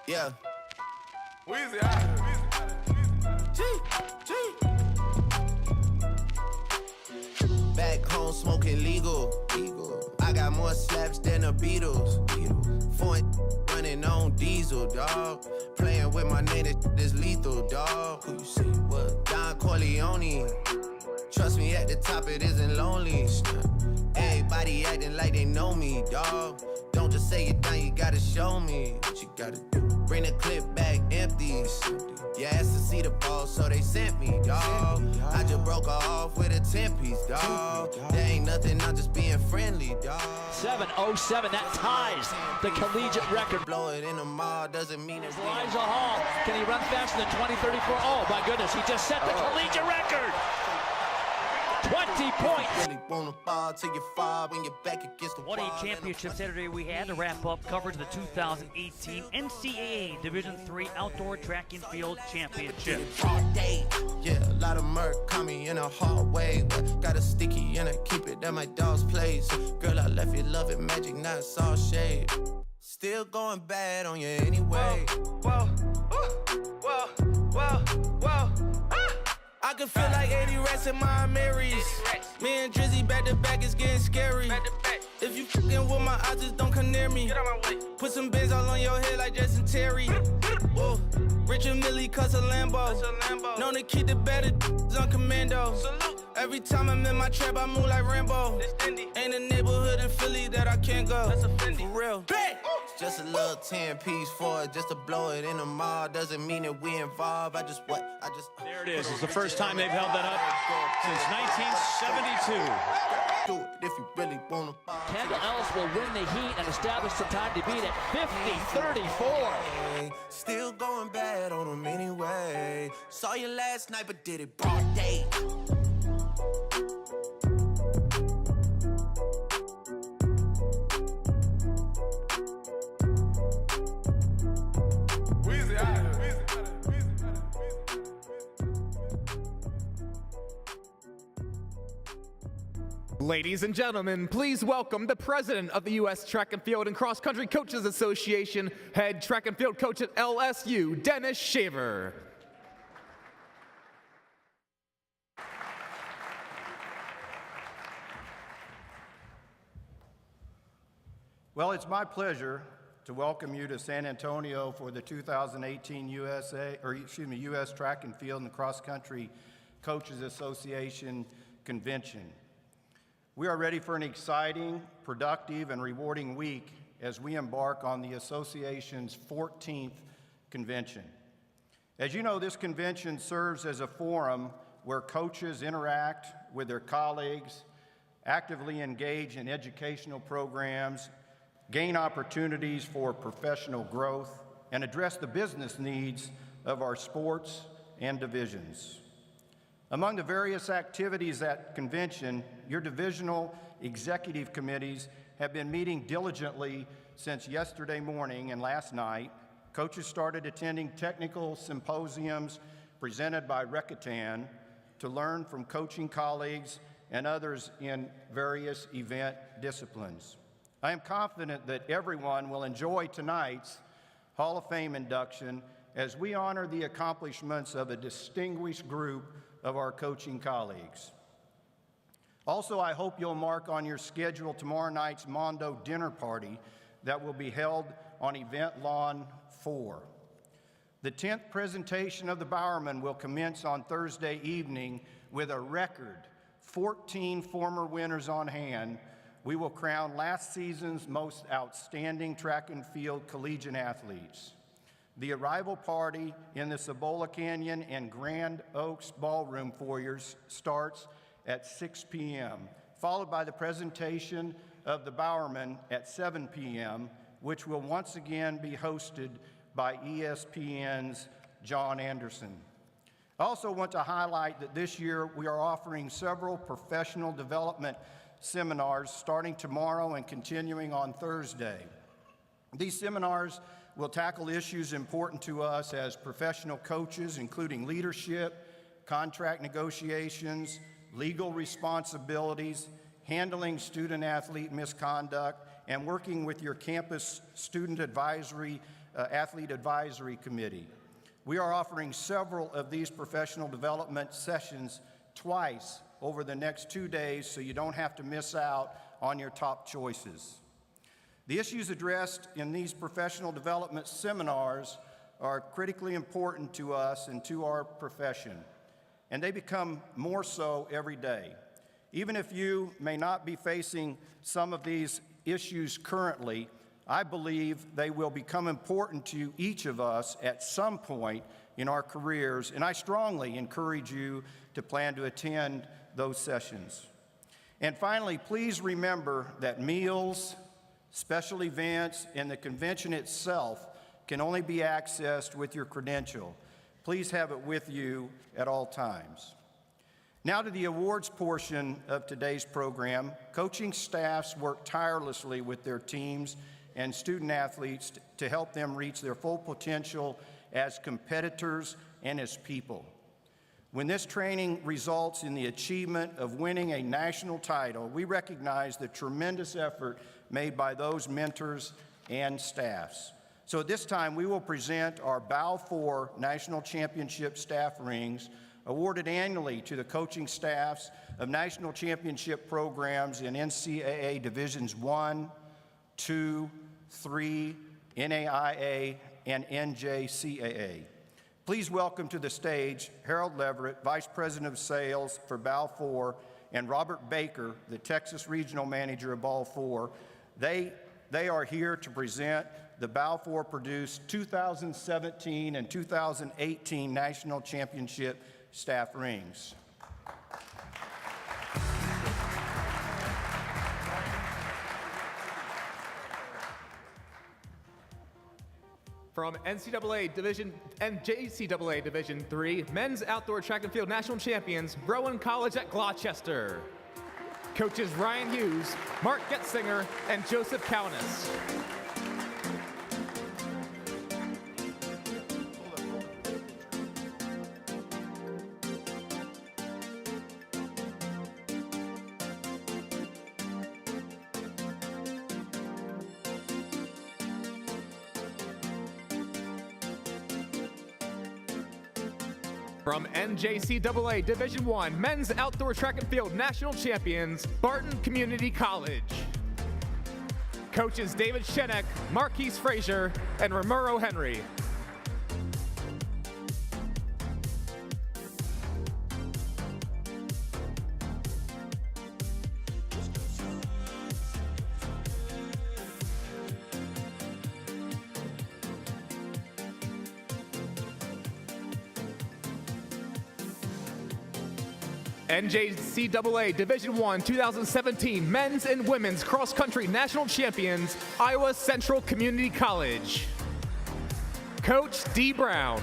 Yeah. Weezy out. Back home smoking legal. I got more slaps than the Beatles. Foreign running on diesel, dog. Playing with my name, this lethal, dog. Who you see? What? Don Corleone. Trust me, at the top it isn't lonely. Everybody acting like they know me, dog. Don't just say it down, you gotta show me what you gotta do. Bring the clip back empty. You asked to see the ball, so they sent me, dog. I just broke her off with a 10-piece, dog. There ain't nothing, I'm just being friendly, dog. 7:07, that ties the collegiate record. Blow it in the mall doesn't mean it's Elijah Hall, can he run faster than 20:34? Oh my goodness, he just set the collegiate record. 20 points. Really wanna fall till you fall when you're back against the wall. 1A championship Saturday we had to wrap up coverage of the 2018 NCAA Division III Outdoor Track and Field Championship. Yeah, a lot of murk caught me in a hard way, but got a sticky and I keep it at my dog's place. Girl, I left you loving magic, not all shade. Still going bad on you anyway. Whoa. I can feel like 80 rats in my Marys. Me and Drizzy back to back is getting scary. If you fucking with my eyes, just don't come near me. Get out my way. Put some bins all on your head like Justin Terry. Whoa. Rich and Millie cuss a Lambo. Known to keep the better on commando. Salute. Every time I'm in my trap, I move like Rambo. It's Indy. Ain't a neighborhood in Philly that I can't go. That's a Fendi. For real. It's just a little 10-piece for it, just to blow it in the mall. Doesn't mean that we involved. There it is. It's the first time they've held that up since 1972. Do it if you really wanna fall. Kendall Ellis will win the heat and establish the time to beat at 50-34. Still going bad on them anyway. Saw you last night, but did it broad day. Weezy out. Ladies and gentlemen, please welcome the president of the U.S. Track and Field and Cross Country Coaches Association, head track and field coach at LSU, Dennis Shaver. Well, it's my pleasure to welcome you to San Antonio for the 2018 U.S. Track and Field and Cross Country Coaches Association Convention. We are ready for an exciting, productive, and rewarding week as we embark on the association's 14th convention. As you know, this convention serves as a forum where coaches interact with their colleagues, actively engage in educational programs, gain opportunities for professional growth, and address the business needs of our sports and divisions. Among the various activities at convention, your divisional executive committees have been meeting diligently since yesterday morning and last night. Coaches started attending technical symposiums presented by Reckitan to learn from coaching colleagues and others in various event disciplines. I am confident that everyone will enjoy tonight's Hall of Fame induction as we honor the accomplishments of a distinguished group of our coaching colleagues. Also, I hope you'll mark on your schedule tomorrow night's Mondo dinner party that will be held on Event Lawn 4. The 10th presentation of the Bowerman will commence on Thursday evening with a record 14 former winners on hand. We will crown last season's most outstanding track and field collegiate athletes. The arrival party in the Cibola Canyon and Grand Oaks Ballroom foyers starts at 6 p.m., followed by the presentation of the Bowerman at 7 p.m., which will once again be hosted by ESPN's John Anderson. I also want to highlight that this year we are offering several professional development seminars starting tomorrow and continuing on Thursday. These seminars will tackle issues important to us as professional coaches, including leadership, contract negotiations, legal responsibilities, handling student-athlete misconduct, and working with your campus student advisory Athlete Advisory Committee. We are offering several of these professional development sessions twice over the next 2 days, so you don't have to miss out on your top choices. The issues addressed in these professional development seminars are critically important to us and to our profession, and they become more so every day. Even if you may not be facing some of these issues currently, I believe they will become important to each of us at some point in our careers, and I strongly encourage you to plan to attend those sessions. And finally, please remember that meals, special events, and the convention itself can only be accessed with your credential. Please have it with you at all times. Now to the awards portion of today's program. Coaching staffs work tirelessly with their teams and student athletes to help them reach their full potential as competitors and as people. When this training results in the achievement of winning a national title, we recognize the tremendous effort made by those mentors and staffs. So at this time, we will present our Balfour National Championship staff rings, awarded annually to the coaching staffs of national championship programs in NCAA Divisions 1, 2, 3, NAIA, and NJCAA. Please welcome to the stage Harold Leverett, Vice President of Sales for Balfour, and Robert Baker, the Texas Regional Manager of Balfour. They are here to present the Balfour-produced 2017 and 2018 National Championship staff rings. From NCAA Division and JCAA Division III, men's outdoor track and field national champions, Rowan College at Gloucester. Coaches Ryan Hughes, Mark Getzinger, and Joseph Kaunis. From NJCAA Division I, men's outdoor track and field national champions, Barton Community College. Coaches David Shenek, Marquise Frazier, and Romero Henry. NJCAA Division I 2017 men's and women's cross-country national champions, Iowa Central Community College. Coach D. Brown.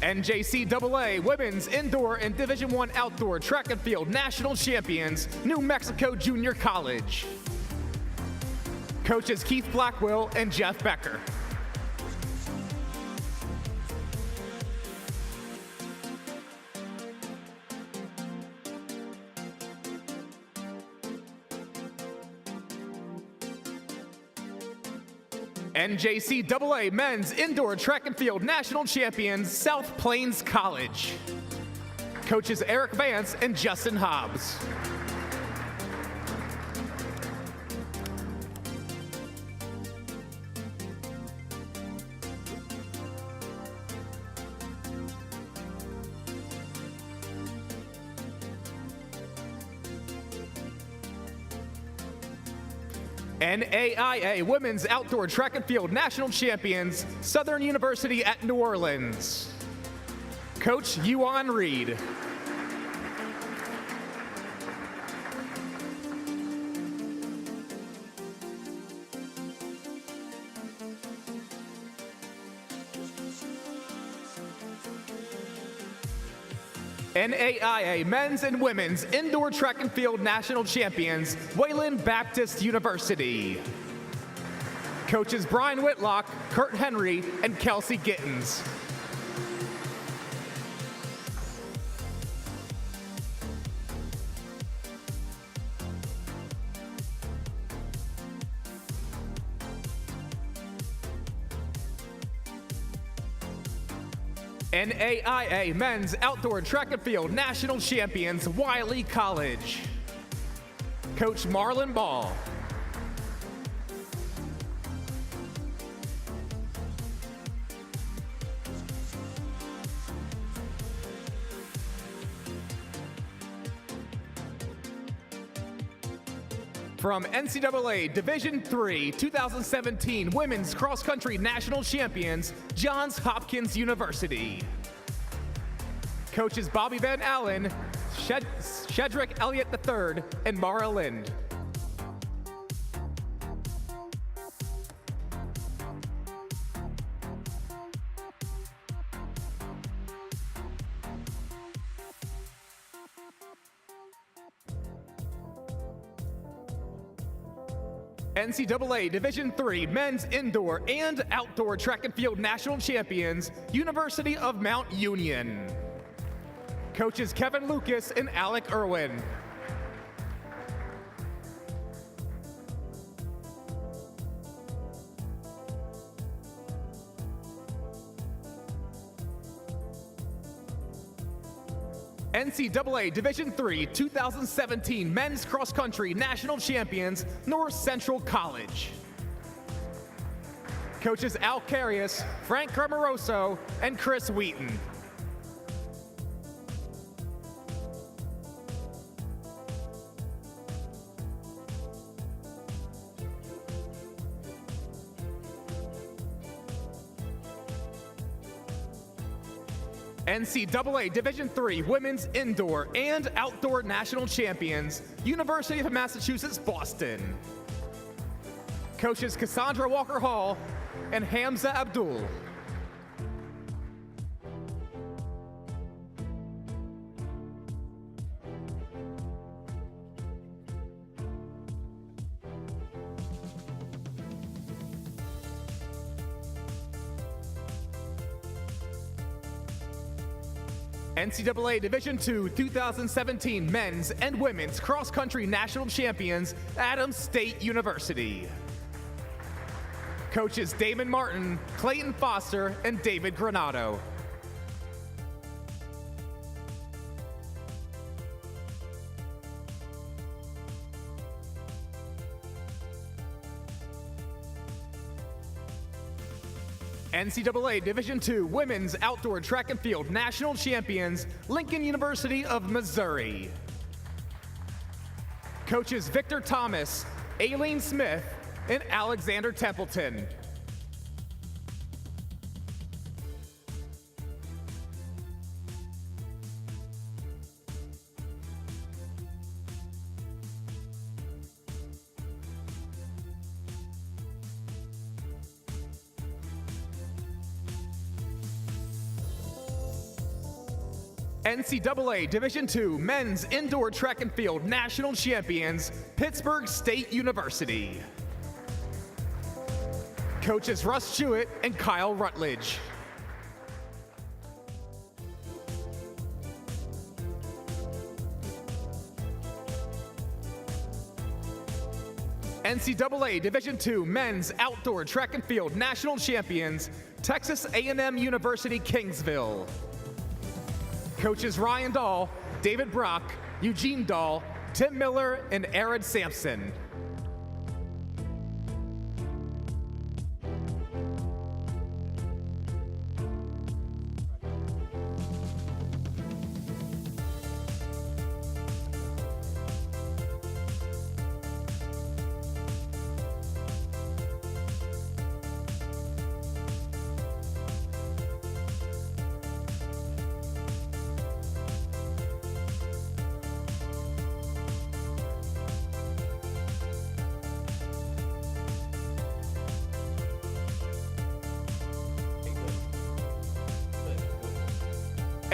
NJCAA women's indoor and Division I outdoor track and field national champions, New Mexico Junior College. Coaches Keith Blackwell and Jeff Becker. NJCAA men's indoor track and field national champions, South Plains College. Coaches Eric Vance and Justin Hobbs. NAIA Women's Outdoor Track and Field National Champions, Southern University at New Orleans. Coach Yuan Reed. NAIA Men's and Women's Indoor Track and Field National Champions, Wayland Baptist University. Coaches Brian Whitlock, Kurt Henry, and Kelsey Gittens. NAIA Men's Outdoor Track and Field National Champions, Wiley College. Coach Marlon Ball. From NCAA Division III 2017 Women's Cross Country National Champions, Johns Hopkins University. Coaches Bobby Van Allen, Shedrick Elliott III, and Mara Lind. NCAA Division III Men's Indoor and Outdoor Track and Field National Champions, University of Mount Union. Coaches Kevin Lucas and Alec Irwin. NCAA Division III 2017 Men's Cross Country National Champions, North Central College. Coaches Al Carius, Frank Grammaroso, and Chris Wheaton. NCAA Division III Women's Indoor and Outdoor National Champions, University of Massachusetts, Boston. Coaches Cassandra Walker Hall and Hamza Abdul. NCAA Division II 2017 Men's and Women's Cross Country National Champions, Adams State University. Coaches Damon Martin, Clayton Foster, and David Granado. NCAA Division II Women's Outdoor Track and Field National Champions, Lincoln University of Missouri. Coaches Victor Thomas, Aileen Smith, and Alexander Templeton. NCAA Division II Men's Indoor Track and Field National Champions, Pittsburgh State University. Coaches Russ Jewett and Kyle Rutledge. NCAA Division II Men's Outdoor Track and Field National Champions, Texas A&M University, Kingsville. Coaches Ryan Dahl, David Brock, Eugene Dahl, Tim Miller, and Aaron Sampson.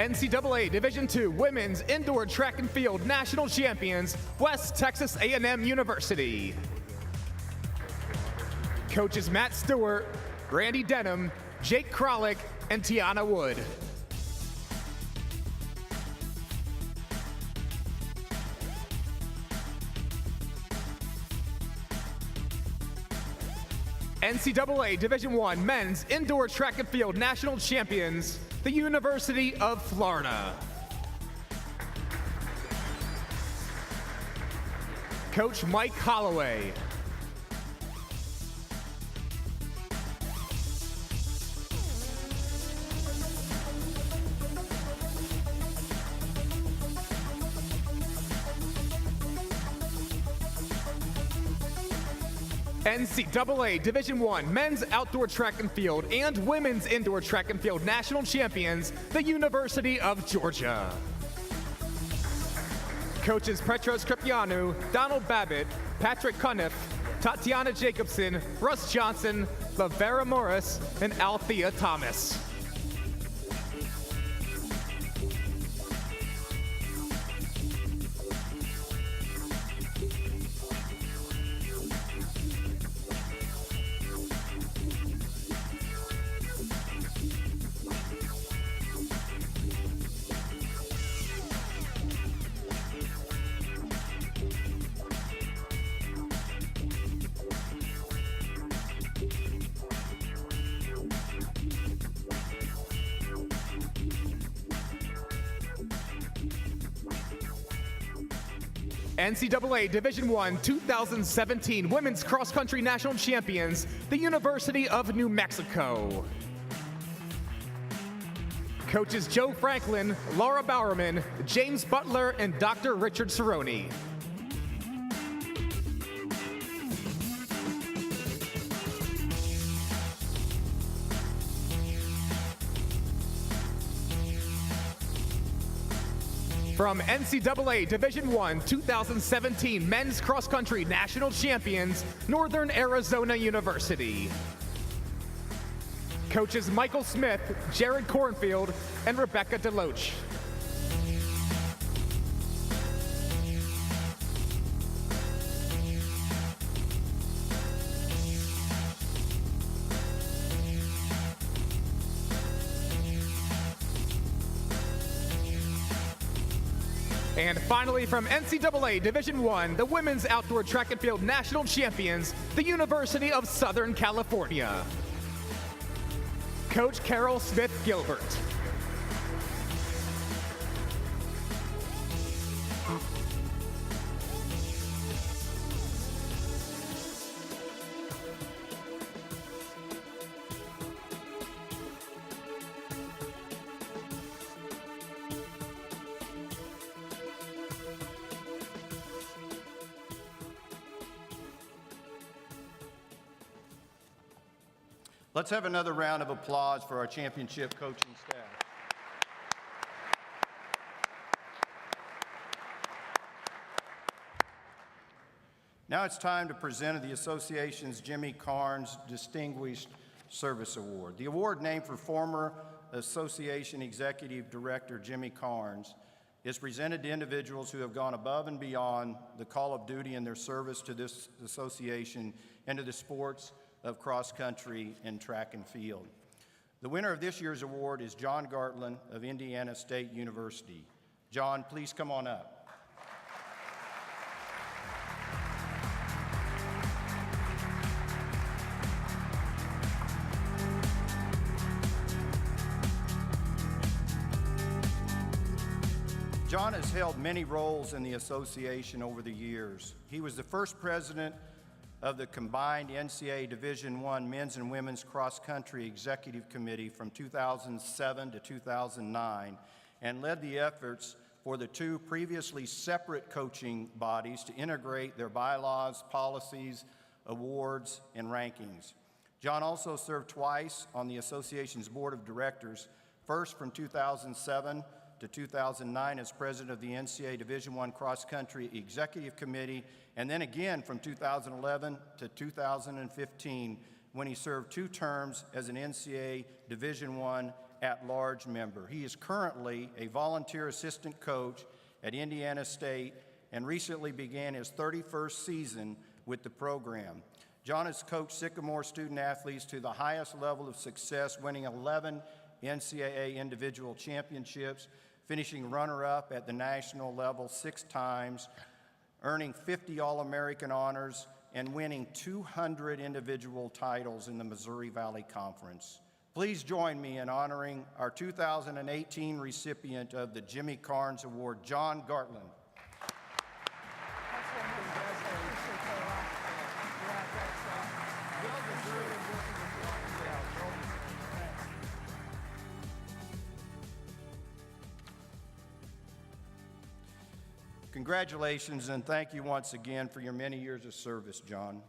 NCAA Division II Women's Indoor Track and Field National Champions, West Texas A&M University. Coaches Matt Stewart, Randy Denham, Jake Krolick, and Tiana Wood. NCAA Division I Men's Indoor Track and Field National Champions, the University of Florida. Coach Mike Holloway. NCAA Division I Men's Outdoor Track and Field and Women's Indoor Track and Field National Champions, the University of Georgia. Coaches Petros Kripianu, Donald Babbitt, Patrick Cuniff, Tatiana Jacobson, Russ Johnson, Lavera Morris, and Althea Thomas. NCAA Division I 2017 Women's Cross Country National Champions, the University of New Mexico. Coaches Joe Franklin, Laura Bowerman, James Butler, and Dr. Richard Cerrone. From NCAA Division I 2017 Men's Cross Country National Champions, Northern Arizona University. Coaches Michael Smith, Jared Cornfield, and Rebecca Deloach. And finally, from NCAA Division I, the Women's Outdoor Track and Field National Champions, the University of Southern California. Coach Carol Smith Gilbert. Let's have another round of applause for our championship coaching staff. Now it's time to present the association's Jimmy Carnes Distinguished Service Award. The award, named for former association executive director Jimmy Carnes, is presented to individuals who have gone above and beyond the call of duty in their service to this association and to the sports of cross country and track and field. The winner of this year's award is John Gartland of Indiana State University. John, please come on up. John has held many roles in the association over the years. He was the first president of the combined NCAA Division I Men's and Women's Cross Country Executive Committee from 2007 to 2009 and led the efforts for the two previously separate coaching bodies to integrate their bylaws, policies, awards, and rankings. John also served twice on the association's board of directors, first from 2007 to 2009 as president of the NCAA Division I Cross Country Executive Committee, and then again from 2011 to 2015 when he served 2 terms as an NCAA Division I at-large member. He is currently a volunteer assistant coach at Indiana State and recently began his 31st season with the program. John has coached Sycamore student athletes to the highest level of success, winning 11 NCAA individual championships, finishing runner-up at the national level 6 times, earning 50 All-American honors, and winning 200 individual titles in the Missouri Valley Conference. Please join me in honoring our 2018 recipient of the Jimmy Carnes Award, John Gartland. Congratulations and thank you once again for your many years of service, John.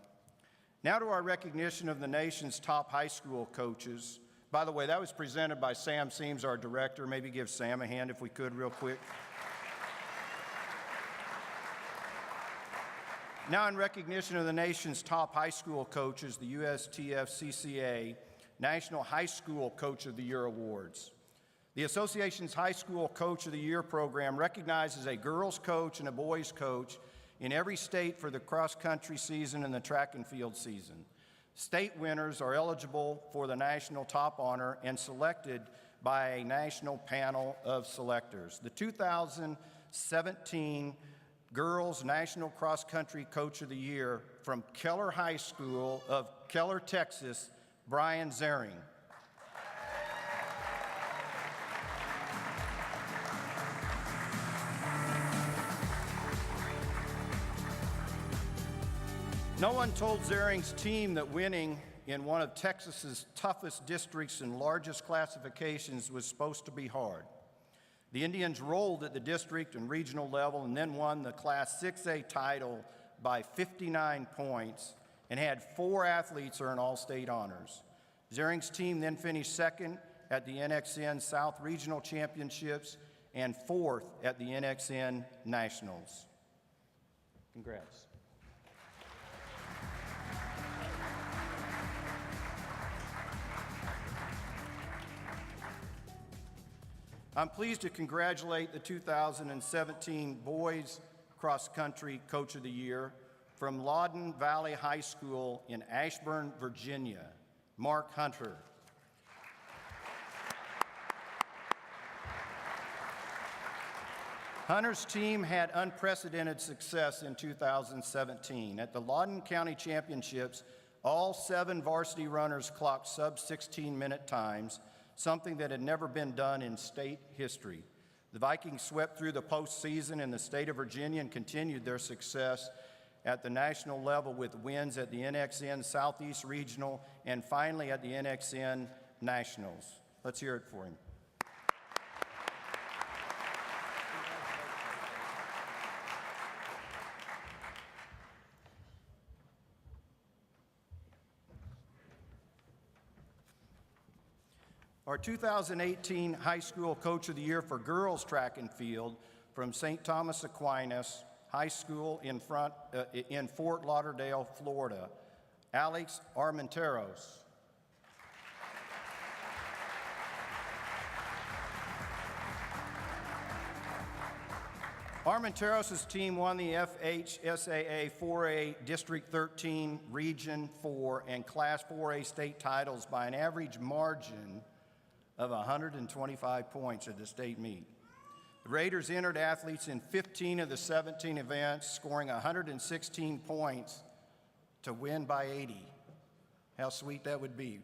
Now to our recognition of the nation's top high school coaches. By the way, that was presented by Sam Seams, our director. Maybe give Sam a hand if we could real quick. Now in recognition of the nation's top high school coaches, the USTFCCA National High School Coach of the Year Awards. The association's High School Coach of the Year program recognizes a girls' coach and a boys' coach in every state for the cross-country season and the track and field season. State winners are eligible for the national top honor and selected by a national panel of selectors. The 2017 Girls National Cross Country Coach of the Year from Keller High School of Keller, Texas, Brian Zering. No one told Zering's team that winning in one of Texas's toughest districts and largest classifications was supposed to be hard. The Indians rolled at the district and regional level and then won the Class 6A title by 59 points and had 4 athletes earn all-state honors. Zering's team then finished second at the NXN South Regional Championships and 4th at the NXN Nationals. Congrats. I'm pleased to congratulate the 2017 Boys Cross Country Coach of the Year from Loudoun Valley High School in Ashburn, Virginia, Mark Hunter. Hunter's team had unprecedented success in 2017. At the Loudoun County Championships, all 7 varsity runners clocked sub-16-minute times, something that had never been done in state history. The Vikings swept through the postseason in the state of Virginia and continued their success at the national level with wins at the NXN Southeast Regional and finally at the NXN Nationals. Let's hear it for him. Our 2018 High School Coach of the Year for Girls Track and Field from St. Thomas Aquinas High School in Fort Lauderdale, Florida, Alex Armenteros. Armenteros' team won the FHSAA 4A District 13, Region 4, and Class 4A state titles by an average margin of 125 points at the state meet. The Raiders entered athletes in 15 of the 17 events, scoring 116 points to win by 80. How sweet that would be.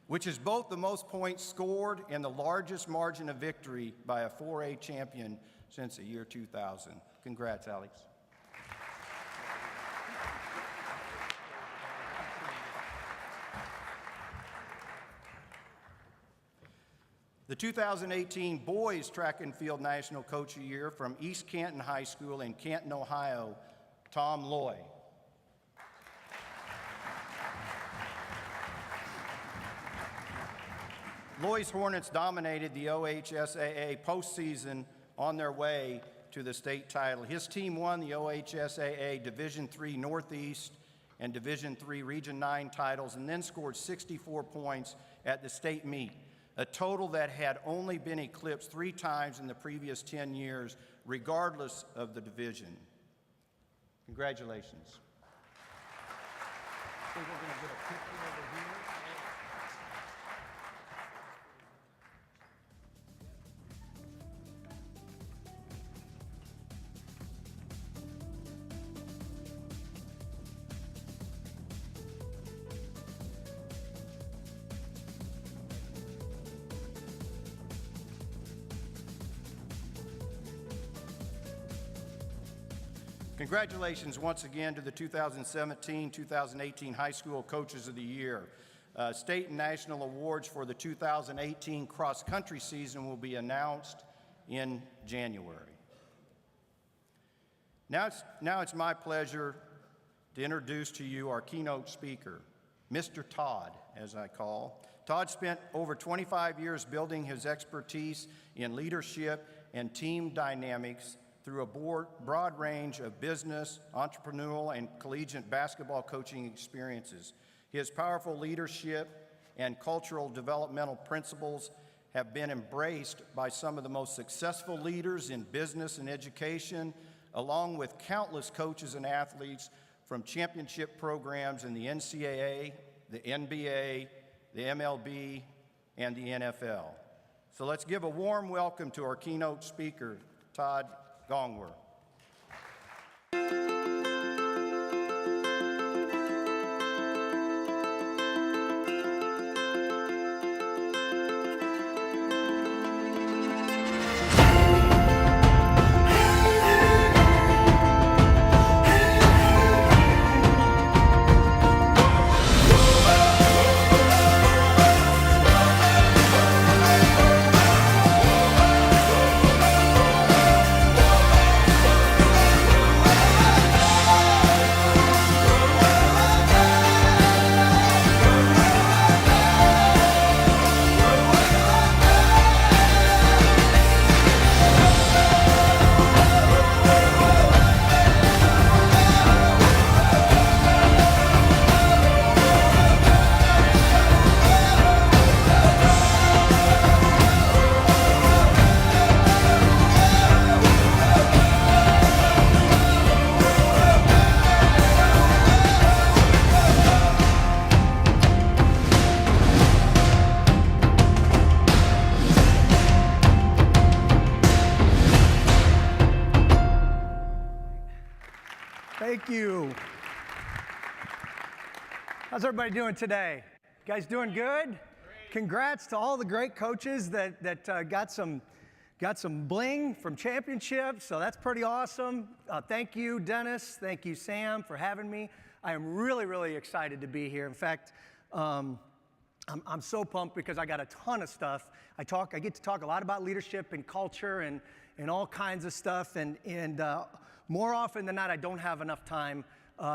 Which is both the most points scored and the largest margin of victory by a 4A champion since the year 2000. Congrats, Alex. The 2018 Boys Track and Field National Coach of the Year from East Canton High School in Canton, Ohio, Tom Loy. Loy's Hornets dominated the OHSAA postseason on their way to the state title. His team won the OHSAA Division III Northeast and Division III Region 9 titles and then scored 64 points at the state meet, a total that had only been eclipsed 3 times in the previous 10 years, regardless of the division. Congratulations. I think we're going to get a picture over here. Congratulations once again to the 2017-2018 High School Coaches of the Year. State and national awards for the 2018 cross-country season will be announced in January. Now it's my pleasure to introduce to you our keynote speaker, Mr. Todd, as I call. Todd spent over 25 years building his expertise in leadership and team dynamics through a broad range of business, entrepreneurial, and collegiate basketball coaching experiences. His powerful leadership and cultural developmental principles have been embraced by some of the most successful leaders in business and education, along with countless coaches and athletes from championship programs in the NCAA, the NBA, the MLB, and the NFL. So let's give a warm welcome to our keynote speaker, Todd Gongwer. Thank you. How's everybody doing today? You guys doing good? Congrats to all the great coaches that got some bling from championships, so that's pretty awesome. Thank you, Dennis. Thank you, Sam, for having me. I am really, really excited to be here. In fact, I'm so pumped because I got a ton of stuff. I get to talk a lot about leadership and culture and all kinds of stuff, and more often than not, I don't have enough time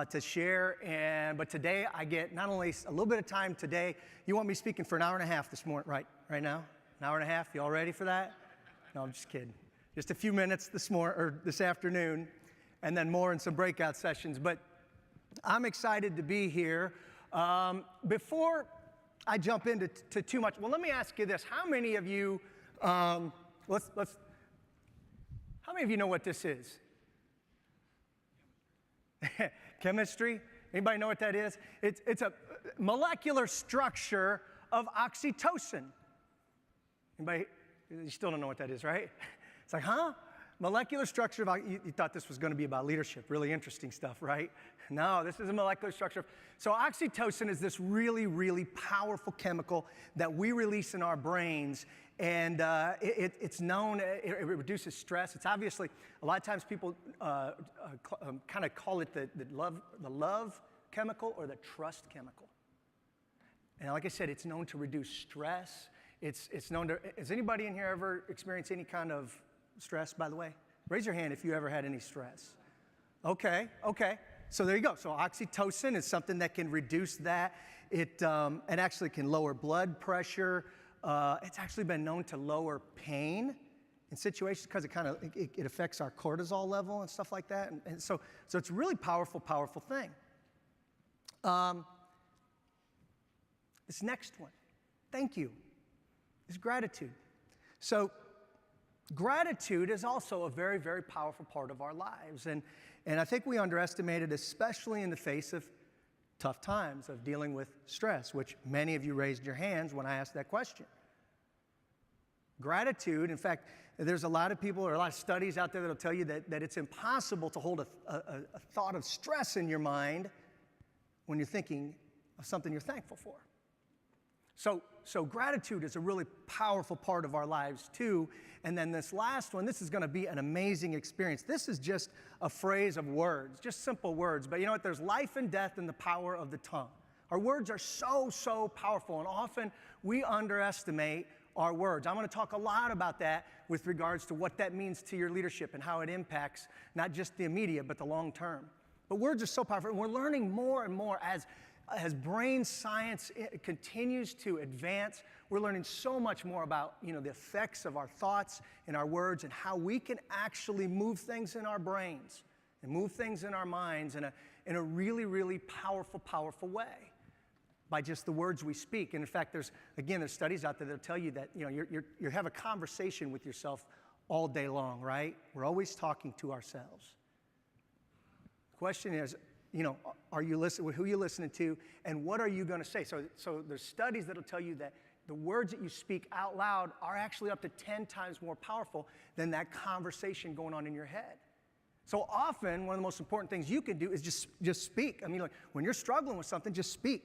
to share. But today, I get not only a little bit of time today. You want me speaking for an hour and a half this morning, right now? An hour and a half. You all ready for that? No, I'm just kidding. Just a few minutes this afternoon, and then more in some breakout sessions. But I'm excited to be here. Before I jump into too much, well, let me ask you this: how many of you, how many of you know what this is? Chemistry? Anybody know what that is? It's a molecular structure of oxytocin. Anybody? You still don't know what that is, right? It's like, huh? Molecular structure of, you thought this was going to be about leadership. Really interesting stuff, right? No, this is a molecular structure. So oxytocin is this really, really powerful chemical that we release in our brains. And it's known, it reduces stress. It's obviously, a lot of times people kind of call it the love chemical or the trust chemical. And like I said, it's known to reduce stress. It's known to, has anybody in here ever experienced any kind of stress, by the way? Raise your hand if you ever had any stress. Okay. So there you go. So oxytocin is something that can reduce that. It actually can lower blood pressure. It's actually been known to lower pain in situations because it affects our cortisol level and stuff like that. And so it's a really powerful thing. This next one, thank you, is gratitude. So gratitude is also a very, very powerful part of our lives. And I think we underestimate it, especially in the face of tough times, of dealing with stress, which many of you raised your hands when I asked that question. Gratitude, in fact, there's a lot of people or a lot of studies out there that will tell you that it's impossible to hold a thought of stress in your mind when you're thinking of something you're thankful for. So gratitude is a really powerful part of our lives too. And then this last one, this is going to be an amazing experience. This is just a phrase of words, just simple words. But you know what? There's life and death in the power of the tongue. Our words are so powerful, and often we underestimate our words. I'm going to talk a lot about that with regards to what that means to your leadership and how it impacts not just the immediate, but the long term. But words are so powerful, and we're learning more and more as brain science continues to advance. We're learning so much more about, you know, the effects of our thoughts and our words and how we can actually move things in our brains and move things in our minds in a really powerful way by just the words we speak. And in fact, there's studies out there that'll tell you that, you know, you have a conversation with yourself all day long, right? We're always talking to ourselves. The question is, you know, are you listening? Who are you listening to, and what are you going to say? So there's studies that'll tell you that the words that you speak out loud are actually up to 10 times more powerful than that conversation going on in your head. So often, one of the most important things you can do is just speak. I mean, like, when you're struggling with something, just speak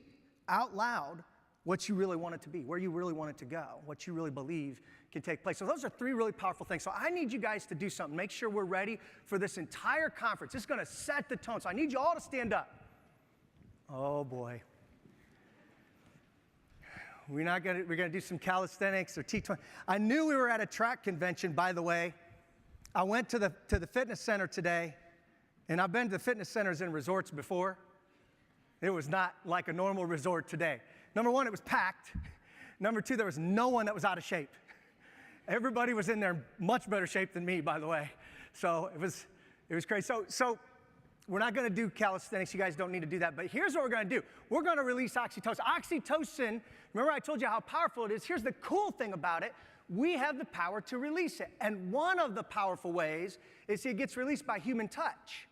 out loud what you really want it to be, where you really want it to go, what you really believe can take place. So those are three really powerful things. So I need you guys to do something. Make sure we're ready for this entire conference. It's going to set the tone. So I need you all to stand up. Oh, boy. We're going to do some calisthenics or T20. I knew we were at a track convention, by the way. I went to the fitness center today, and I've been to the fitness centers and resorts before. It was not like a normal resort today. Number one, it was packed. Number two, there was no one that was out of shape. Everybody was in there much better shape than me, by the way. So it was crazy. So we're not going to do calisthenics. You guys don't need to do that. But here's what we're going to do. We're going to release oxytocin. Oxytocin, remember I told you how powerful it is. Here's the cool thing about it. We have the power to release it. And one of the powerful ways is it gets released by human touch.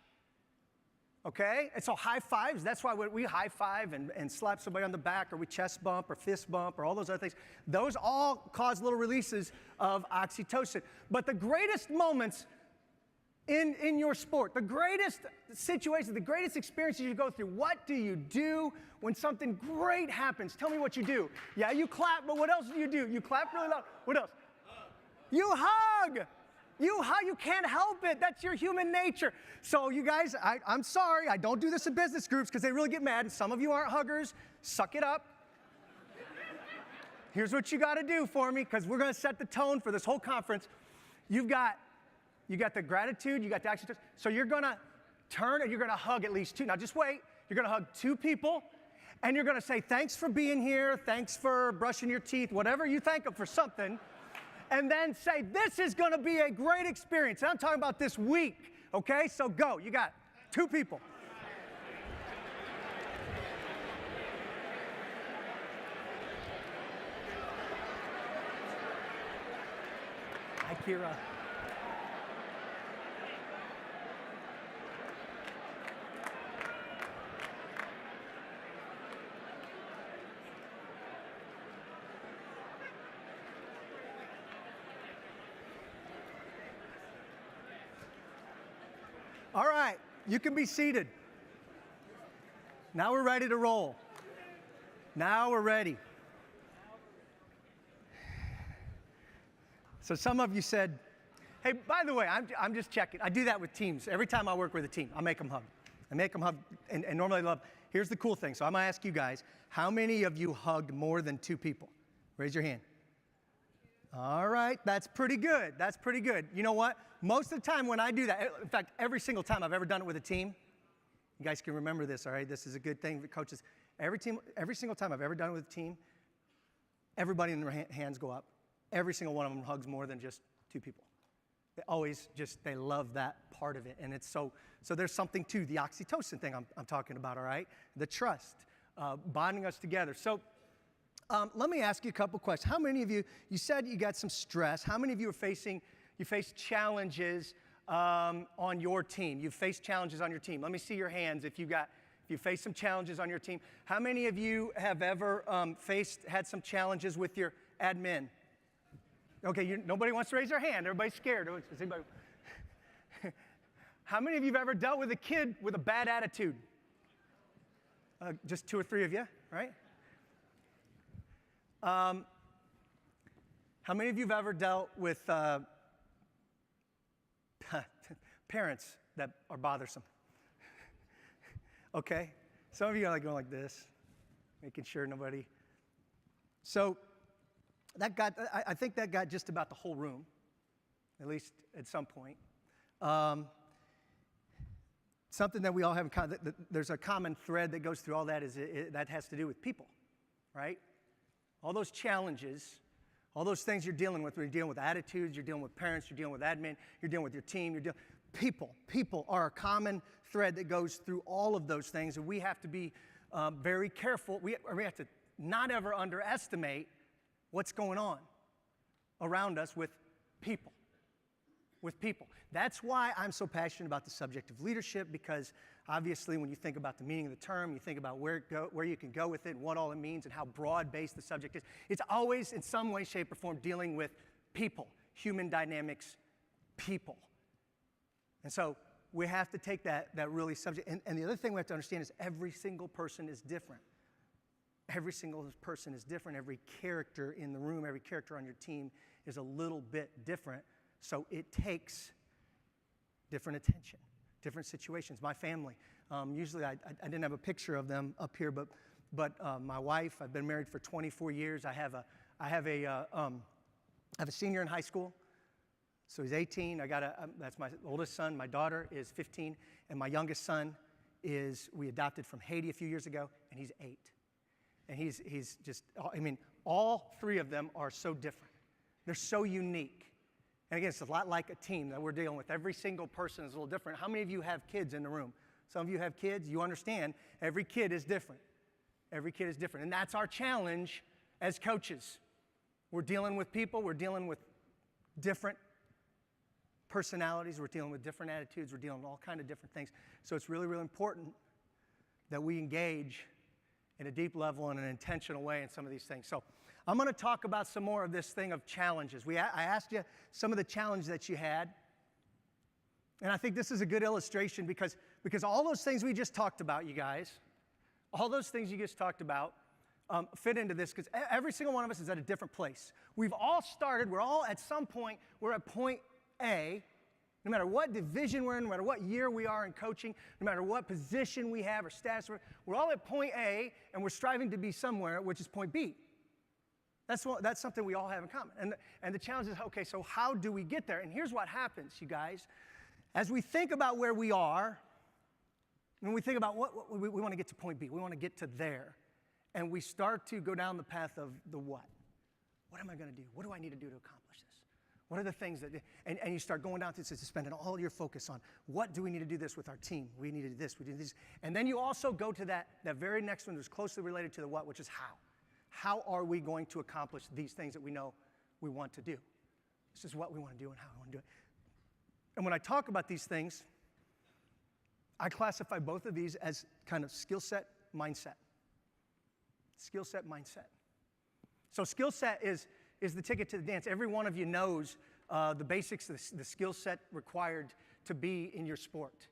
Okay? And so high fives, that's why we high five and slap somebody on the back, or we chest bump or fist bump or all those other things. Those all cause little releases of oxytocin. But the greatest moments in your sport, the greatest situations, the greatest experiences you go through, what do you do when something great happens? Tell me what you do. Yeah, you clap, but what else do? You clap really loud. What else? You hug. You can't help it. That's your human nature. So you guys, I'm sorry, I don't do this in business groups because they really get mad, and some of you aren't huggers. Suck it up. Here's what you got to do for me, because we're going to set the tone for this whole conference. You got the gratitude, you got the oxytocin. So you're going to turn and you're going to hug at least two. Now just wait. You're going to hug two people, and you're going to say, thanks for being here, thanks for brushing your teeth, whatever you thank them for something. And then say, this is going to be a great experience. And I'm talking about this week, okay? So go. You got two people. Hi, Kira. All right, you can be seated. Now we're ready to roll. Now we're ready. So some of you said, hey, by the way, I'm just checking. I do that with teams. Every time I work with a team, I make them hug. And normally I love. Here's the cool thing. So I'm going to ask you guys, how many of you hugged more than two people? Raise your hand. All right, that's pretty good. That's pretty good. You know what? Most of the time when I do that, in fact, every single time I've ever done it with a team, you guys can remember this, all right? This is a good thing for coaches. Every single time I've ever done it with a team, everybody in their hands go up. Every single one of them hugs more than just two people. They love that part of it. And it's so there's something to the oxytocin thing I'm talking about, all right? The trust, bonding us together. So let me ask you a couple questions. How many of you said you got some stress. How many of you face challenges on your team? You've faced challenges on your team. Let me see your hands if you face some challenges on your team. How many of you have ever had some challenges with your admin? Okay, nobody wants to raise their hand. Everybody's scared. Is anybody? How many of you have ever dealt with a kid with a bad attitude? Just two or three of you, right? How many of you have ever dealt with parents that are bothersome? Okay? Some of you are like going like this, making sure nobody. So I think that got just about the whole room, at least at some point. Something that we all have in common, there's a common thread that goes through all that, that has to do with people, right? All those challenges, all those things you're dealing with, when you're dealing with attitudes, you're dealing with parents, you're dealing with admin, you're dealing with your team, people are a common thread that goes through all of those things, and we have to be very careful. We have to not ever underestimate what's going on around us with people. That's why I'm so passionate about the subject of leadership, because obviously when you think about the meaning of the term, you think about where you can go with it and what all it means and how broad-based the subject is. It's always in some way, shape, or form dealing with people, human dynamics, people. And so we have to take that really subject. And the other thing we have to understand is every single person is different. Every single person is different. Every character in the room, every character on your team is a little bit different. So it takes different attention, different situations. My family, usually I didn't have a picture of them up here, but my wife, I've been married for 24 years. I have a senior in high school, so he's 18. That's my oldest son. My daughter is 15, and my youngest son we adopted from Haiti a few years ago, and he's 8. And he's just, all three of them are so different. They're so unique. And again, it's a lot like a team that we're dealing with. Every single person is a little different. How many of you have kids in the room? Some of you have kids. You understand every kid is different. Every kid is different. And that's our challenge as coaches. We're dealing with people. We're dealing with different personalities. We're dealing with different attitudes. We're dealing with all kinds of different things. So it's really, really important that we engage in a deep level in an intentional way in some of these things. So I'm going to talk about some more of this thing of challenges. I asked you some of the challenges that you had, and I think this is a good illustration because all those things we just talked about, you guys, all those things you just talked about fit into this, because every single one of us is at a different place. We're all at some point, we're at point A. No matter what division we're in, no matter what year we are in coaching, no matter what position we have or status, we're all at point A, and we're striving to be somewhere, which is point B. That's something we all have in common. And the challenge is, okay, so how do we get there? And here's what happens, you guys. As we think about where we are, when we think about what we want to get to point B, we want to get to there, and we start to go down the path of the what. What am I going to do? What do I need to do to accomplish this? What are the things that, and you start going down to spending all your focus on what do we need to do this with our team? We need to do this, we do this. And then you also go to that very next one that's closely related to the what, which is how. How are we going to accomplish these things that we know we want to do? This is what we want to do and how we want to do it. And when I talk about these things, I classify both of these as kind of skill set, mindset. Skill set, mindset. So skill set is the ticket to the dance. Every one of you knows the basics, the skill set required to be in your sport.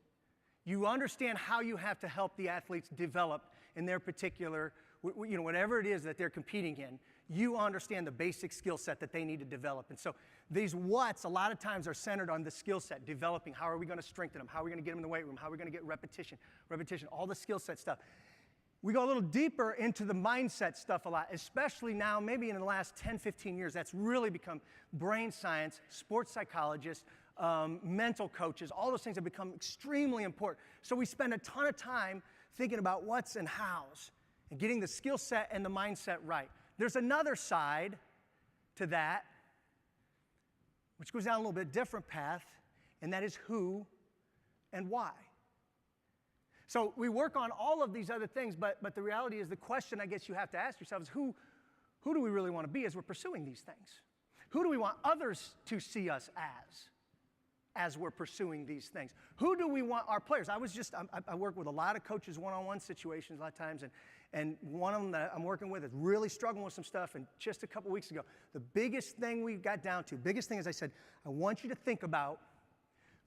You understand how you have to help the athletes develop in their particular, whatever it is that they're competing in. You understand the basic skill set that they need to develop. And so these whats a lot of times are centered on the skill set, developing. How are we going to strengthen them? How are we going to get them in the weight room? How are we going to get repetition, all the skill set stuff. We go a little deeper into the mindset stuff a lot, especially now, maybe in the last 10, 15 years. That's really become brain science, sports psychologists, mental coaches. All those things have become extremely important. So we spend a ton of time thinking about what's and how's and getting the skill set and the mindset right. There's another side to that, which goes down a little bit different path, and that is who and why. So we work on all of these other things, but the reality is the question I guess you have to ask yourself is who do we really want to be as we're pursuing these things? Who do we want others to see us as we're pursuing these things? Who do we want our players? I work with a lot of coaches one-on-one situations a lot of times, and one of them that I'm working with is really struggling with some stuff, and just a couple weeks ago, the biggest thing we got down to, is I said, I want you to think about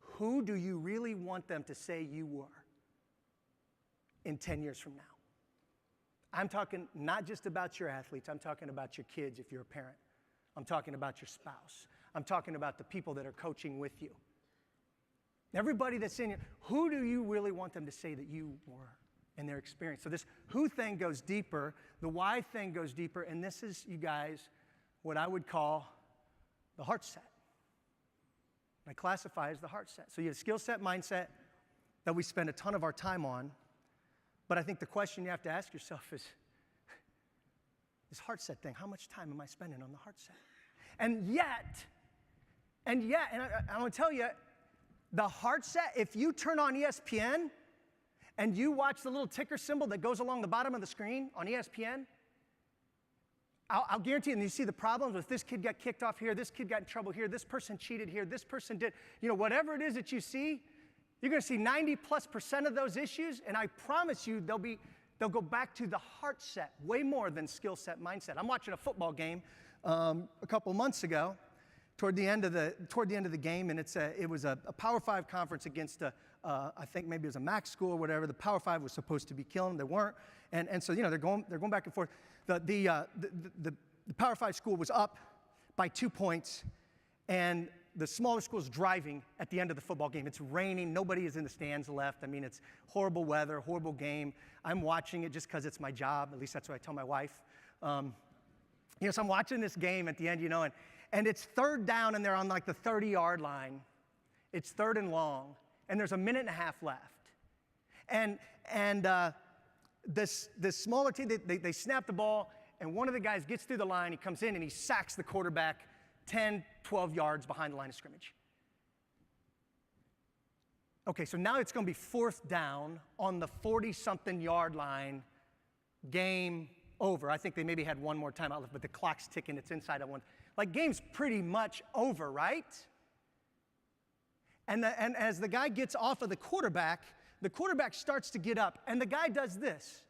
who do you really want them to say you were in 10 years from now? I'm talking not just about your athletes. I'm talking about your kids if you're a parent. I'm talking about your spouse. I'm talking about the people that are coaching with you. Everybody that's in here, who do you really want them to say that you were in their experience? So this who thing goes deeper, the why thing goes deeper, and this is, you guys, what I would call the heart set. I classify as the heart set. So you have skill set, mindset that we spend a ton of our time on, but I think the question you have to ask yourself is, this heart set thing, how much time am I spending on the heart set? And yet, and I want to tell you, the heart set, if you turn on ESPN and you watch the little ticker symbol that goes along the bottom of the screen on ESPN, I'll guarantee you, and you see the problems with this kid got kicked off here, this kid got in trouble here, this person cheated here, this person did, whatever it is that you see, you're going to see 90+% of those issues, and I promise you they'll go back to the heart set way more than skill set, mindset. I'm watching a football game a couple months ago, toward the end of the game, and it was a Power 5 conference against I think maybe it was a MAC school or whatever. The Power 5 was supposed to be killing them. They weren't, and so they're going back and forth. The Power 5 school was up by 2 points, and the smaller school is driving at the end of the football game. It's raining. Nobody is in the stands left. I mean, it's horrible weather, horrible game. I'm watching it just because it's my job. At least that's what I tell my wife. So I'm watching this game at the end, and it's third down, and they're on like the 30-yard line. It's third and long, and there's a minute and a half left. And this smaller team, they snap the ball, and one of the guys gets through the line. He comes in, and he sacks the quarterback 10, 12 yards behind the line of scrimmage. Okay, so now it's going to be fourth down on the 40-something yard line. Game over. I think they maybe had one more timeout left, but the clock's ticking. It's inside of one. Like, game's pretty much over, right? And as the guy gets off of the quarterback starts to get up, and the guy does this,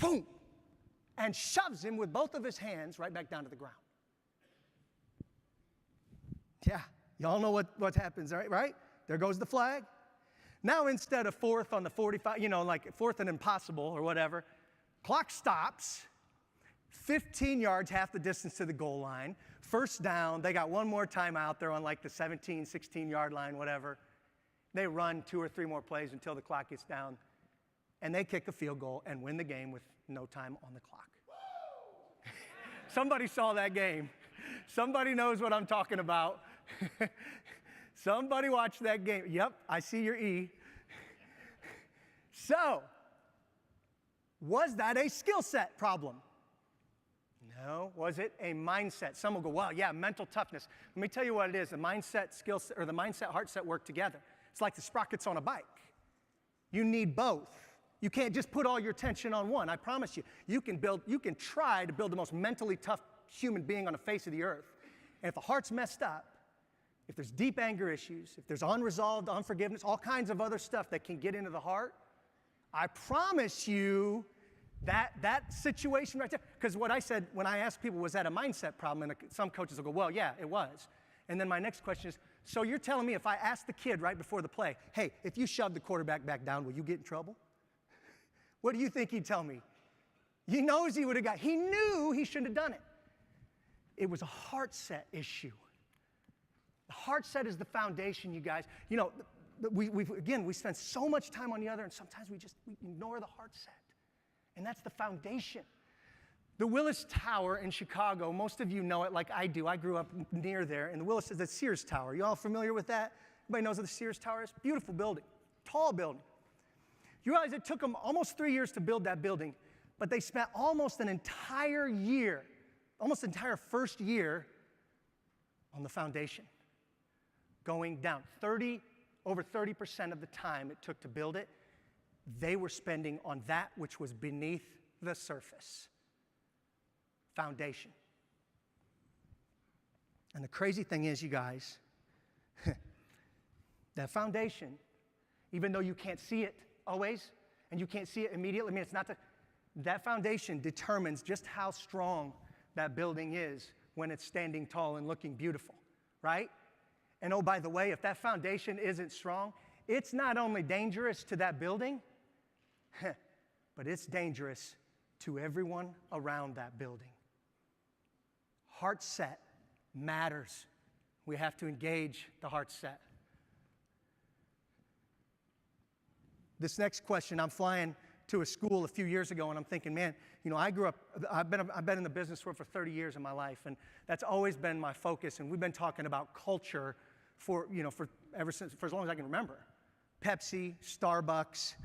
boom, and shoves him with both of his hands right back down to the ground. Yeah, y'all know what happens, right? There goes the flag. Now instead of fourth on the 45, like fourth and impossible or whatever, clock stops, 15 yards, half the distance to the goal line. First down, they got one more timeout. They're on like the 17, 16-yard line, whatever. They run 2 or 3 more plays until the clock gets down, and they kick a field goal and win the game with no time on the clock. Somebody saw that game. Somebody knows what I'm talking about. Somebody watched that game. Yep, I see your E. So, was that a skill set problem? No. Was it a mindset? Some will go, well, yeah, mental toughness. Let me tell you what it is. The mindset, skill set, or the mindset, heart set work together. It's like the sprockets on a bike. You need both. You can't just put all your attention on one. I promise you. You can try to build the most mentally tough human being on the face of the earth. And if the heart's messed up, if there's deep anger issues, if there's unresolved unforgiveness, all kinds of other stuff that can get into the heart, I promise you that situation right there, because what I said when I asked people, was that a mindset problem? And some coaches will go, well, yeah, it was. And then my next question is, so you're telling me if I ask the kid right before the play, hey, if you shove the quarterback back down, will you get in trouble? What do you think he'd tell me? He knows he would have he knew he shouldn't have done it. It was a heart set issue. The heart set is the foundation, you guys. We spend so much time on the other, and sometimes we ignore the heart set. And that's the foundation. The Willis Tower in Chicago, most of you know it like I do. I grew up near there, and the Willis is the Sears Tower. You all familiar with that? Everybody knows what the Sears Tower is? Beautiful building, tall building. You realize it took them almost 3 years to build that building, but they spent almost an entire year, almost the entire first year on the foundation, going down. Over 30% of the time it took to build it, they were spending on that which was beneath the surface. Foundation. And the crazy thing is, you guys, that foundation, even though you can't see it always, and you can't see it immediately, that foundation determines just how strong that building is when it's standing tall and looking beautiful, right? And oh, by the way, if that foundation isn't strong, it's not only dangerous to that building, but it's dangerous to everyone around that building. Heart set matters. We have to engage the heart set. This next question, I'm flying to a school a few years ago, and I'm thinking, man, you know, I've been in the business world for 30 years of my life, and that's always been my focus. And we've been talking about culture for as long as I can remember. Pepsi, Starbucks,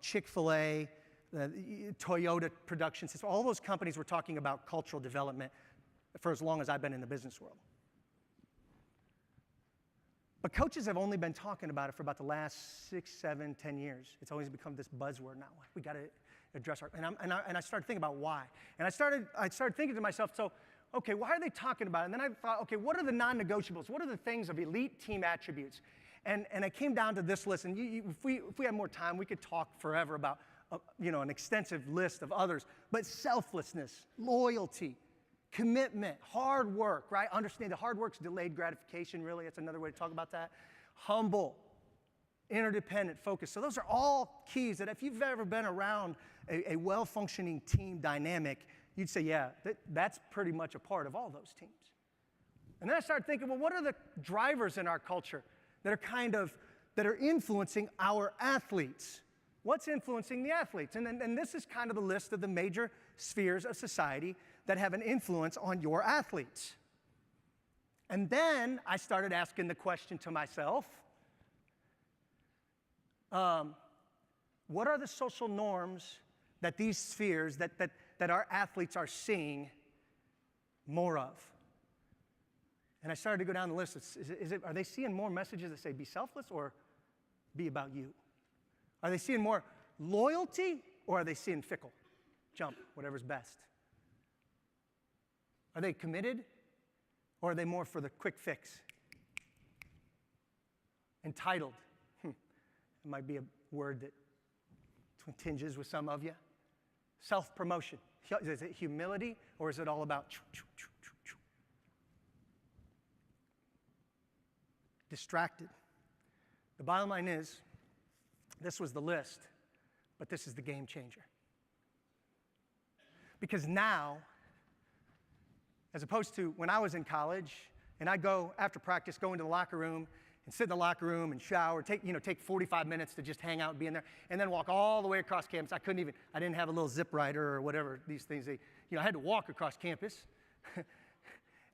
Chick-fil-A, Toyota production system, all those companies were talking about cultural development for as long as I've been in the business world. But coaches have only been talking about it for about the last 6, 7, 10 years. It's always become this buzzword now. We got to address our, and I started thinking about why. And I started thinking to myself, so, okay, why are they talking about it? And then I thought, okay, what are the non-negotiables? What are the things of elite team attributes? And I came down to this list, and if we had more time, we could talk forever about an extensive list of others. But selflessness, loyalty, commitment, hard work, right? Understand the hard work's delayed gratification, really. That's another way to talk about that. Humble, interdependent, focus. So those are all keys that if you've ever been around a well-functioning team dynamic, you'd say, yeah, that's pretty much a part of all those teams. And then I started thinking, well, what are the drivers in our culture that are influencing our athletes? What's influencing the athletes? And this is kind of the list of the major spheres of society that have an influence on your athletes. And then I started asking the question to myself, what are the social norms that these spheres, that our athletes are seeing more of? And I started to go down the list. Are they seeing more messages that say be selfless or be about you? Are they seeing more loyalty or are they seeing fickle? Jump, whatever's best. Are they committed or are they more for the quick fix? Entitled. It might be a word that tinges with some of you. Self-promotion. Is it humility or is it all about distracted? The bottom line is, this was the list, but this is the game changer. Because now, as opposed to when I was in college, and I'd go, after practice, go into the locker room and sit in the locker room and shower, take 45 minutes to just hang out and be in there, and then walk all the way across campus. I didn't have a little zip rider or whatever, these things. I had to walk across campus.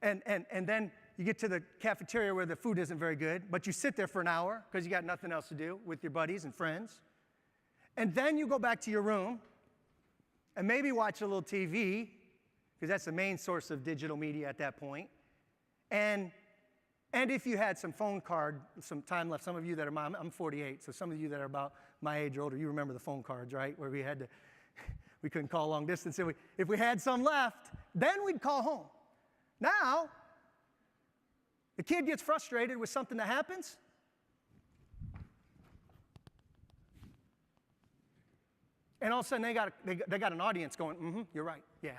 and then you get to the cafeteria where the food isn't very good, but you sit there for an hour because you got nothing else to do with your buddies and friends. And then you go back to your room and maybe watch a little TV, because that's the main source of digital media at that point. And if you had some some time left, some of you that are, I'm 48, so some of you that are about my age or older, you remember the phone cards, right? Where we couldn't call long distance. If we had some left, then we'd call home. Now, the kid gets frustrated with something that happens. And all of a sudden, they got an audience going, you're right, yeah,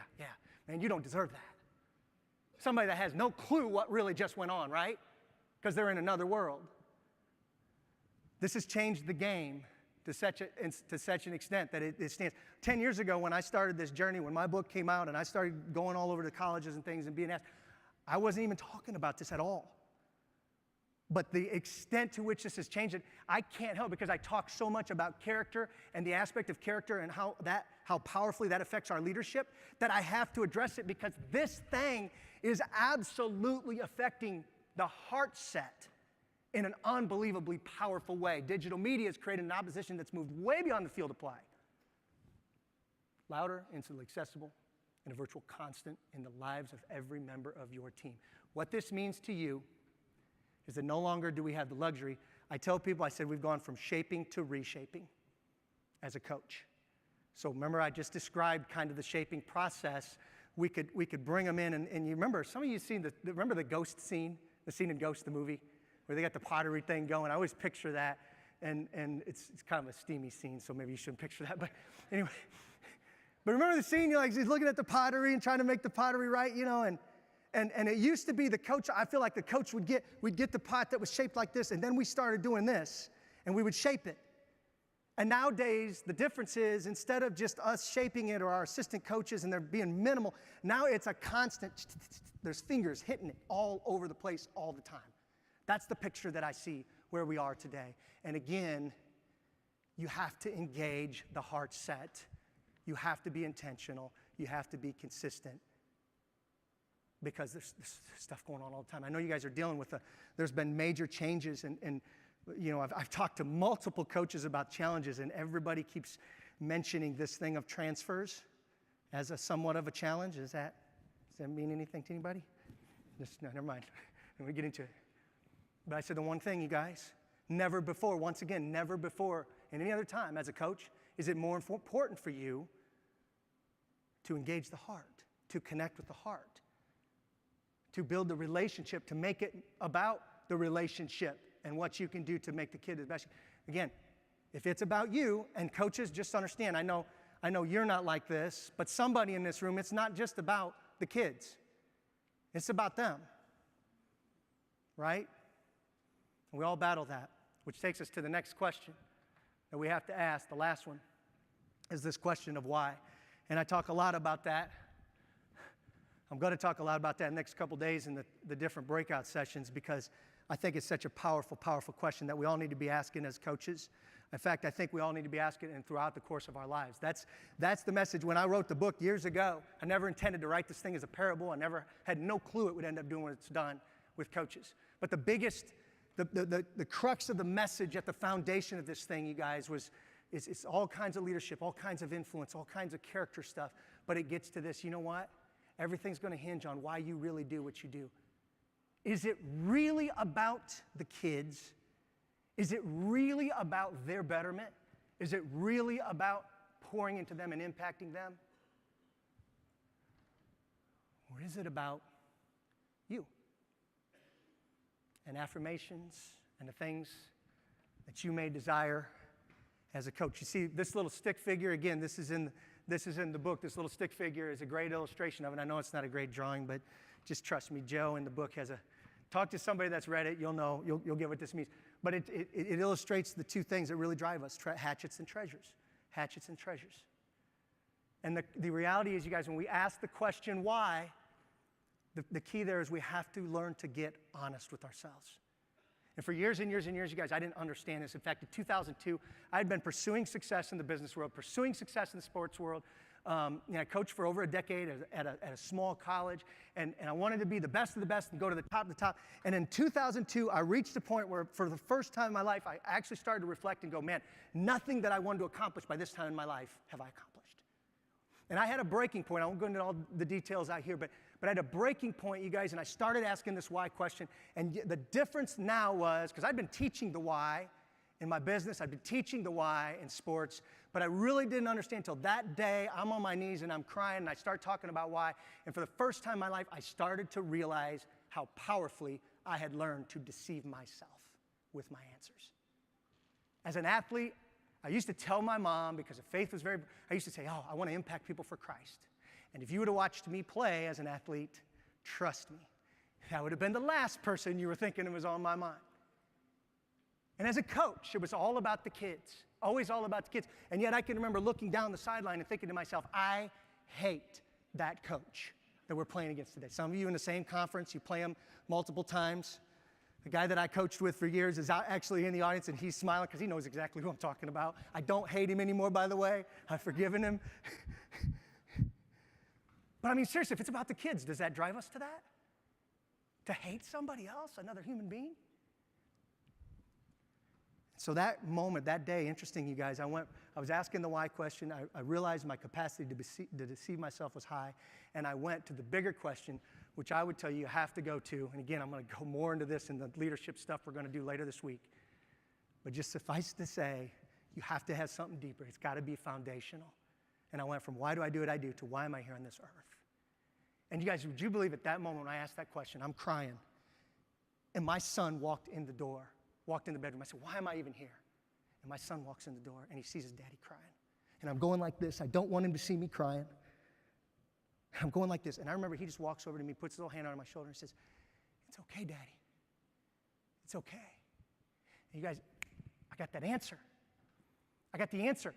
man, you don't deserve that. Somebody that has no clue what really just went on, right? Because they're in another world. This has changed the game to such an extent that it stands. 10 years ago, when I started this journey, when my book came out and I started going all over the colleges and things and being asked, I wasn't even talking about this at all. But the extent to which this has changed it, I can't help, because I talk so much about character and the aspect of character and how powerfully that affects our leadership, that I have to address it, because this thing is absolutely affecting the heart set in an unbelievably powerful way. Digital media has created an opposition that's moved way beyond the field of play. Louder, instantly accessible, and a virtual constant in the lives of every member of your team. What this means to you is that no longer do we have the luxury. I tell people, I said we've gone from shaping to reshaping as a coach. So remember, I just described kind of the shaping process. We could bring them in, and you remember, some of you remember the Ghost scene, the scene in Ghost, the movie, where they got the pottery thing going. I always picture that, and it's kind of a steamy scene, so maybe you shouldn't picture that, but anyway. But remember the scene, he's looking at the pottery and trying to make the pottery right, and it used to be the coach, I feel like the coach we'd get the pot that was shaped like this, and then we started doing this, and we would shape it. And nowadays, the difference is instead of just us shaping it or our assistant coaches and they're being minimal, now it's a constant, there's fingers hitting it all over the place all the time. That's the picture that I see where we are today. And again, you have to engage the heart set. You have to be intentional. You have to be consistent because there's stuff going on all the time. I know you guys are dealing with there's been major changes and you know, I've talked to multiple coaches about challenges, and everybody keeps mentioning this thing of transfers as a somewhat of a challenge. Does that mean anything to anybody? No, never mind. Let me get into it. But I said the one thing, you guys, never before, once again, never before in any other time as a coach is it more important for you to engage the heart, to connect with the heart, to build the relationship, to make it about the relationship and what you can do to make the kid the best. Again, if it's about you, and coaches, just understand, I know you're not like this, but somebody in this room, it's not just about the kids. It's about them, right? And we all battle that, which takes us to the next question that we have to ask. The last one is this question of why. And I talk a lot about that. I'm going to talk a lot about that in the next couple days in the different breakout sessions because I think it's such a powerful, powerful question that we all need to be asking as coaches. In fact, I think we all need to be asking it throughout the course of our lives. That's the message. When I wrote the book years ago, I never intended to write this thing as a parable. I never had no clue it would end up doing what it's done with coaches. But the biggest, the crux of the message at the foundation of this thing, you guys, it's all kinds of leadership, all kinds of influence, all kinds of character stuff. But it gets to this, you know what? Everything's going to hinge on why you really do what you do. Is it really about the kids? Is it really about their betterment? Is it really about pouring into them and impacting them? Or is it about you? And affirmations and the things that you may desire as a coach. You see, this little stick figure, again, this is in the book. This little stick figure is a great illustration of it. I know it's not a great drawing, but just trust me, Joe in the book talk to somebody that's read it, you'll know, you'll get what this means. But it illustrates the two things that really drive us, hatchets and treasures. Hatchets and treasures. And the reality is, you guys, when we ask the question why, the key there is we have to learn to get honest with ourselves. And for years and years and years, you guys, I didn't understand this. In fact, in 2002, I had been pursuing success in the business world, pursuing success in the sports world. I coached for over a decade at a small college, and I wanted to be the best of the best and go to the top of the top. And in 2002, I reached a point where, for the first time in my life, I actually started to reflect and go, man, nothing that I wanted to accomplish by this time in my life have I accomplished. And I had a breaking point. I won't go into all the details out here, but I had a breaking point, you guys, and I started asking this why question. And the difference now was, because I'd been teaching the why in my business, I'd been teaching the why in sports, but I really didn't understand until that day. I'm on my knees and I'm crying, and I start talking about why. And for the first time in my life, I started to realize how powerfully I had learned to deceive myself with my answers. As an athlete, I used to tell my mom, because faith was I used to say, oh, I want to impact people for Christ. And if you would have watched me play as an athlete, trust me, that would have been the last person you were thinking it was on my mind. And as a coach, it was all about the kids, always all about the kids. And yet I can remember looking down the sideline and thinking to myself, I hate that coach that we're playing against today. Some of you in the same conference, you play them multiple times. The guy that I coached with for years is actually in the audience, and he's smiling because he knows exactly who I'm talking about. I don't hate him anymore, by the way. I've forgiven him. But I mean, seriously, if it's about the kids, does that drive us to that? To hate somebody else, another human being? So that moment, that day, interesting, you guys, I was asking the why question. I realized my capacity to deceive myself was high, and I went to the bigger question, which I would tell you have to go to. And again, I'm going to go more into this in the leadership stuff we're going to do later this week. But just suffice to say, you have to have something deeper. It's got to be foundational. And I went from why do I do what I do to why am I here on this earth? And you guys, would you believe at that moment when I asked that question, I'm crying, and my son walked in the bedroom. I said, why am I even here? And my son walks in the door, and he sees his daddy crying. And I'm going like this. I don't want him to see me crying. I'm going like this. And I remember he just walks over to me, puts his little hand on my shoulder, and says, it's okay, Daddy. It's okay. And you guys, I got that answer. I got the answer.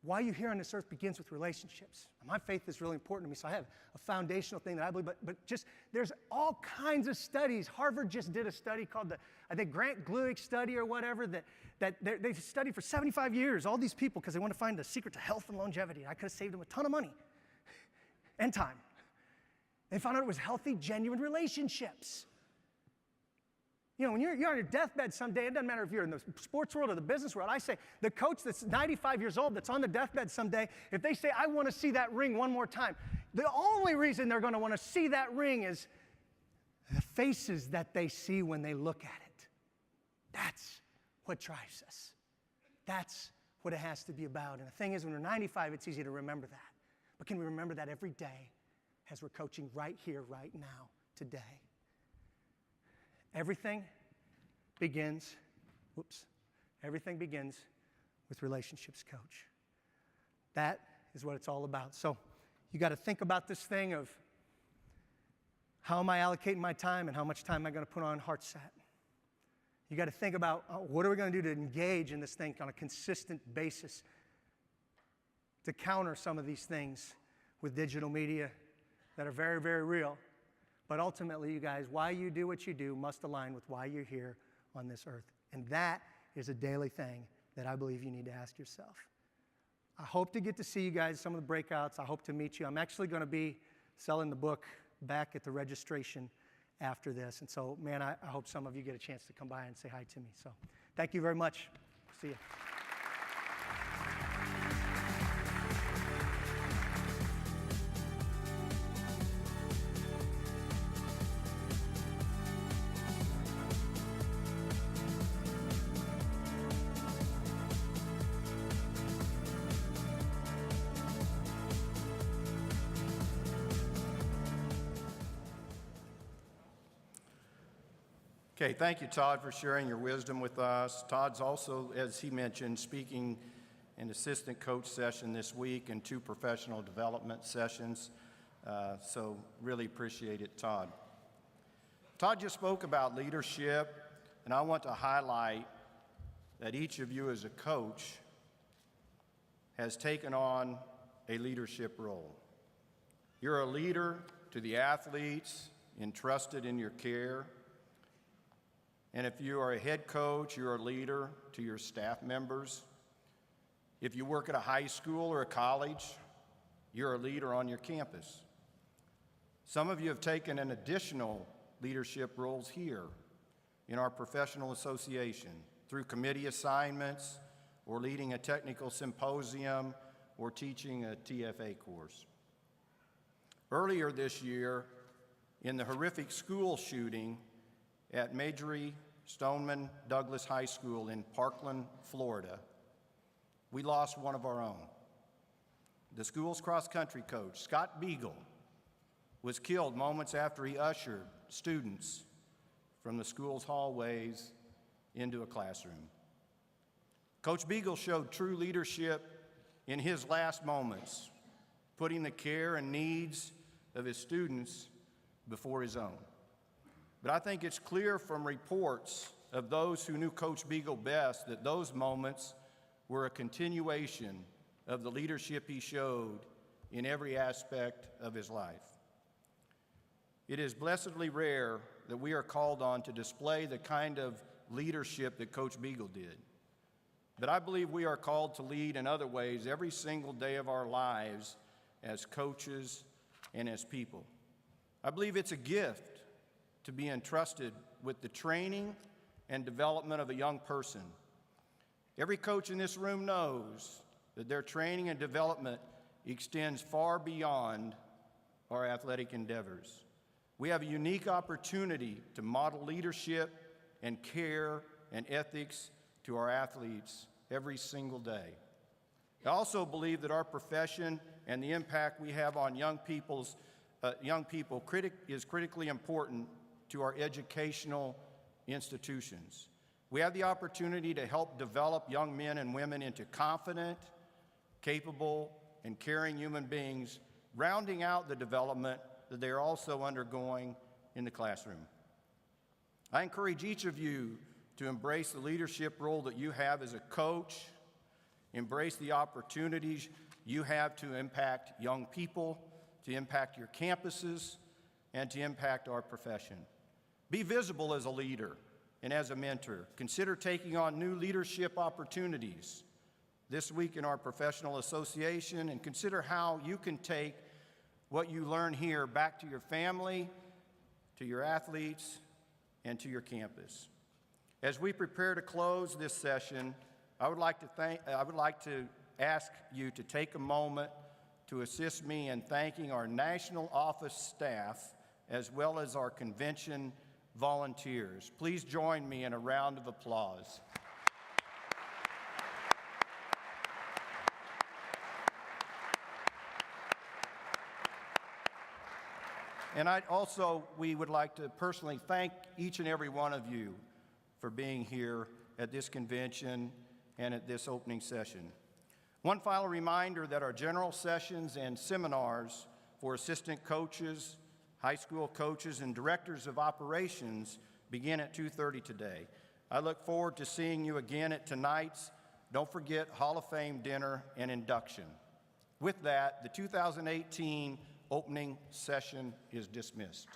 Why you here on this earth begins with relationships. My faith is really important to me, so I have a foundational thing that I believe, but just there's all kinds of studies. Harvard just did a study called the, I think, Grant Glueck study or whatever, that they studied for 75 years, all these people, because they want to find the secret to health and longevity. I could have saved them a ton of money and time. They found out it was healthy, genuine relationships. You know, when you're on your deathbed someday, it doesn't matter if you're in the sports world or the business world. I say, the coach that's 95 years old that's on the deathbed someday, if they say, I want to see that ring one more time, the only reason they're going to want to see that ring is the faces that they see when they look at it. That's what drives us. That's what it has to be about. And the thing is, when we're 95, it's easy to remember that. But can we remember that every day as we're coaching right here, right now, today? Everything begins with relationships, coach. That is what it's all about. So you got to think about this thing of how am I allocating my time and how much time am I going to put on HeartSat? You got to think about what are we going to do to engage in this thing on a consistent basis to counter some of these things with digital media that are very, very real. But ultimately, you guys, why you do what you do must align with why you're here on this earth. And that is a daily thing that I believe you need to ask yourself. I hope to get to see you guys, some of the breakouts. I hope to meet you. I'm actually going to be selling the book back at the registration after this. And so, man, I hope some of you get a chance to come by and say hi to me. So thank you very much. See you. Okay, thank you, Todd, for sharing your wisdom with us. Todd's also, as he mentioned, speaking an assistant coach session this week and 2 professional development sessions. So really appreciate it, Todd. Todd just spoke about leadership, and I want to highlight that each of you as a coach has taken on a leadership role. You're a leader to the athletes entrusted in your care. And if you are a head coach, you're a leader to your staff members. If you work at a high school or a college, you're a leader on your campus. Some of you have taken an additional leadership roles here in our professional association through committee assignments or leading a technical symposium or teaching a TFA course. Earlier this year, in the horrific school shooting at Marjory Stoneman Douglas High School in Parkland, Florida, we lost one of our own. The school's cross-country coach, Scott Beagle, was killed moments after he ushered students from the school's hallways into a classroom. Coach Beagle showed true leadership in his last moments, putting the care and needs of his students before his own. But I think it's clear from reports of those who knew Coach Beagle best that those moments were a continuation of the leadership he showed in every aspect of his life. It is blessedly rare that we are called on to display the kind of leadership that Coach Beagle did. But I believe we are called to lead in other ways every single day of our lives as coaches and as people. I believe it's a gift to be entrusted with the training and development of a young person. Every coach in this room knows that their training and development extends far beyond our athletic endeavors. We have a unique opportunity to model leadership and care and ethics to our athletes every single day. I also believe that our profession and the impact we have on young people is critically important to our educational institutions. We have the opportunity to help develop young men and women into confident, capable, and caring human beings, rounding out the development that they are also undergoing in the classroom. I encourage each of you to embrace the leadership role that you have as a coach, embrace the opportunities you have to impact young people, to impact your campuses, and to impact our profession. Be visible as a leader and as a mentor. Consider taking on new leadership opportunities this week in our professional association, and consider how you can take what you learn here back to your family, to your athletes, and to your campus. As we prepare to close this session, I would like to ask you to take a moment to assist me in thanking our national office staff as well as our convention volunteers. Please join me in a round of applause. And we would like to personally thank each and every one of you for being here at this convention and at this opening session. One final reminder that our general sessions and seminars for assistant coaches, high school coaches, and directors of operations begin at 2:30 today. I look forward to seeing you again at tonight's, don't forget, Hall of Fame dinner and induction. With that, the 2018 opening session is dismissed.